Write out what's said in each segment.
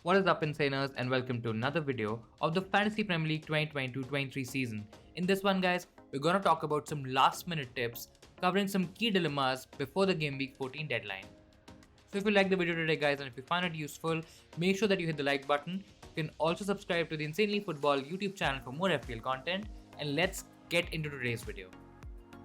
What is up, Insaners, and welcome to another video of the Fantasy Premier League 2022-23 season. In this one, guys, we're gonna talk about some last-minute tips covering some key dilemmas before the Game Week 14 deadline. So if you like the video today, guys, and if you find it useful, make sure that you hit the like button. You can also subscribe to the Insanely Football YouTube channel for more FPL content, and let's get into today's video.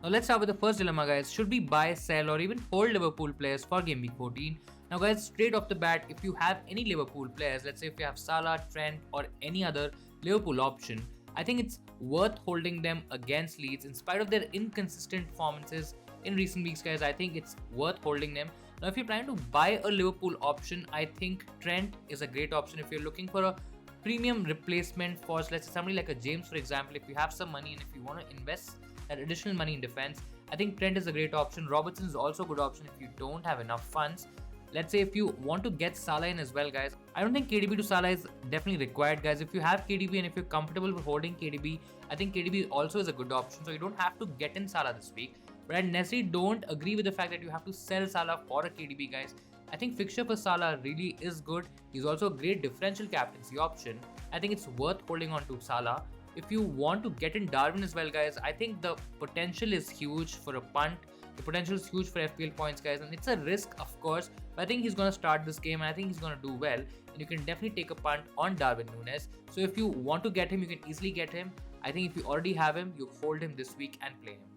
Now let's start with the first dilemma, guys. Should we buy, sell, or even hold Liverpool players for Game Week 14? Now guys, straight off the bat, if you have any Liverpool players, let's say if you have Salah, Trent, or any other Liverpool option, I think it's worth holding them against Leeds in spite of their inconsistent performances in recent weeks, guys. I think it's worth holding them. Now if you're trying to buy a Liverpool option, I think Trent is a great option. If you're looking for a premium replacement for, let's say, somebody like a James, for example, if you have some money and if you want to invest that additional money in defense, I think Trent is a great option. Robertson is also a good option if you don't have enough funds. Let's say if you want to get Salah in as well, guys, I don't think KDB to Salah is definitely required, guys. If you have KDB and if you're comfortable with holding KDB, I think KDB also is a good option. So you don't have to get in Salah this week. But I necessarily don't agree with the fact that you have to sell Salah for a KDB, guys. I think fixture for Salah really is good. He's also a great differential captaincy option. I think it's worth holding on to Salah. If you want to get in Darwin as well, guys, I think the potential is huge for a punt. The potential is huge for FPL points, guys, and it's a risk, of course, but I think he's going to start this game and I think he's going to do well, and you can definitely take a punt on Darwin Núñez. So if you want to get him, you can easily get him. I think if you already have him, you hold him this week and play him.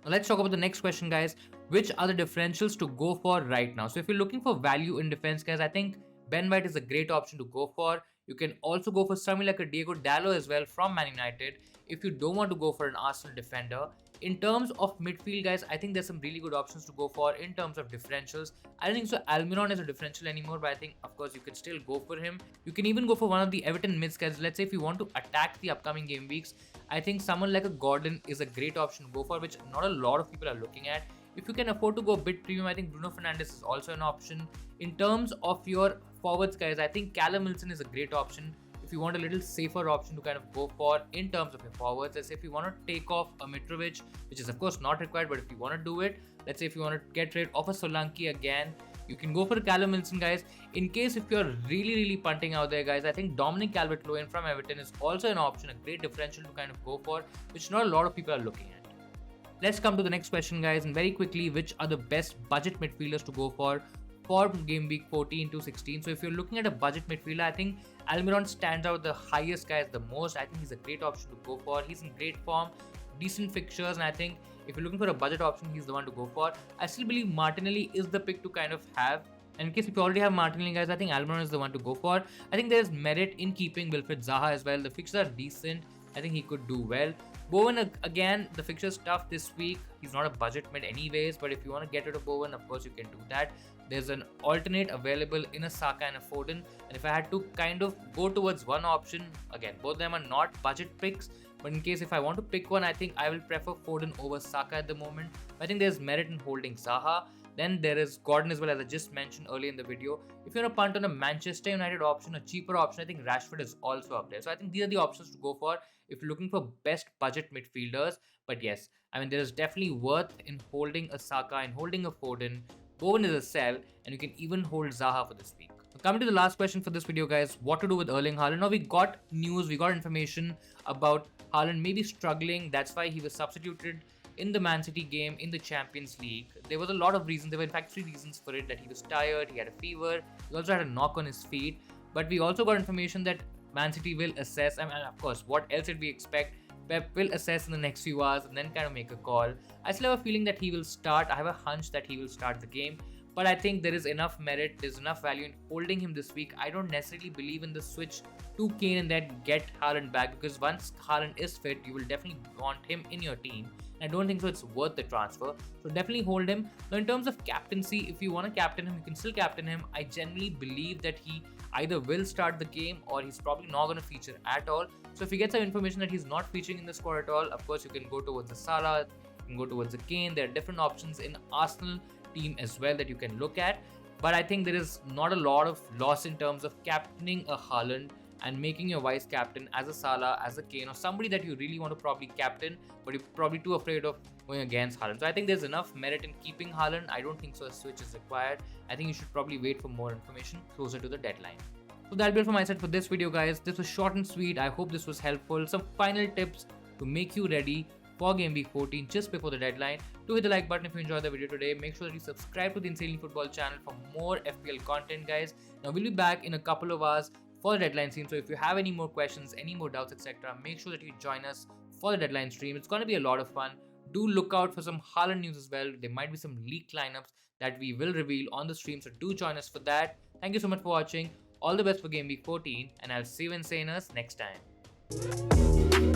Now let's talk about the next question, guys. Which are the differentials to go for right now? So if you're looking for value in defense, guys, I think Ben White is a great option to go for. You can also go for something like a Diego Dallo as well from Man United if you don't want to go for an Arsenal defender. In terms of midfield, guys, I think there's some really good options to go for in terms of differentials. I don't think so Almiron is a differential anymore, but I think, of course, you can still go for him. You can even go for one of the Everton mids, guys. Let's say if you want to attack the upcoming game weeks, I think someone like a Gordon is a great option to go for, which not a lot of people are looking at. If you can afford to go a bit premium, I think Bruno Fernandes is also an option. In terms of your forwards, guys, I think Callum Wilson is a great option if you want a little safer option to kind of go for in terms of your forwards. Let's say if you want to take off a Mitrovic, which is of course not required, but if you want to do it, let's say if you want to get rid of a Solanke again, you can go for Callum Wilson, guys. In case if you're really punting out there, guys, I think Dominic Calvert-Lewin from Everton is also an option, a great differential to kind of go for, which not a lot of people are looking at. Let's come to the next question, guys, and very quickly, which are the best budget midfielders to go for game week 14 to 16. So if you're looking at a budget midfielder, I think Almiron stands out the highest, guys, the most. I think he's a great option to go for. He's in great form, decent fixtures, and I think if you're looking for a budget option, he's the one to go for. I still believe Martinelli is the pick to kind of have. And in case if you already have Martinelli, guys, I think Almiron is the one to go for. I think there's merit in keeping Wilfried Zaha as well. The fixtures are decent. I think he could do well. Bowen, again, the fixture's tough this week. He's not a budget mid anyways, but if you want to get rid of Bowen, of course you can do that. There's an alternate available in a Saka and a Foden, and if I had to kind of go towards one option, again, both of them are not budget picks, but in case if I want to pick one, I think I will prefer Foden over Saka at the moment. I think there's merit in holding Zaha. Then there is Gordon as well, as I just mentioned earlier in the video. If you want to punt on a Manchester United option, a cheaper option, I think Rashford is also up there. So I think these are the options to go for if you're looking for best budget midfielders. But yes, I mean, there is definitely worth in holding a Saka and holding a Foden. Bowen is a sell, and you can even hold Zaha for this week. Now, coming to the last question for this video, guys, what to do with Erling Haaland? Now, we got news, we got information about Haaland maybe struggling. That's why he was substituted in the Man City game in the Champions League. There was a lot of reasons. There were in fact 3 reasons for it: that he was tired, he had a fever, he also had a knock on his feet. But we also got information that Man City will assess, and of course, what else did we expect? Pep will assess in the next few hours and then kind of make a call. I still have a feeling that he will start. I have a hunch that he will start the game. But I think there is enough merit, there's enough value in holding him this week. I don't necessarily believe in the switch to Kane and then get Haaland back, because once Haaland is fit, you will definitely want him in your team. I don't think so it's worth the transfer. So definitely hold him. Now in terms of captaincy, if you want to captain him, you can still captain him. I generally believe that he either will start the game or he's probably not going to feature at all. So if you get some information that he's not featuring in the squad at all, of course you can go towards the Salah, you can go towards the Kane. There are different options in Arsenal team as well that you can look at. But I think there is not a lot of loss in terms of captaining a Haaland and making your vice captain as a Salah, as a Kane, or somebody that you really want to probably captain, but you're probably too afraid of going against Haaland. So I think there's enough merit in keeping Haaland. I don't think so a switch is required. I think you should probably wait for more information closer to the deadline. So that'll be it from my side for this video, guys. This was short and sweet. I hope this was helpful. Some final tips to make you ready for Game Week 14 just before the deadline. Do hit the like button if you enjoyed the video today. Make sure that you subscribe to the Insanely Football channel for more FPL content, guys. Now we'll be back in a couple of hours for the deadline stream. So if you have any more questions, any more doubts, etc., make sure that you join us for the deadline stream. It's going to be a lot of fun. Do look out for some Haaland news as well. There might be some leaked lineups that we will reveal on the stream. So do join us for that. Thank you so much for watching. All the best for Game Week 14, and I'll see you Insaners next time.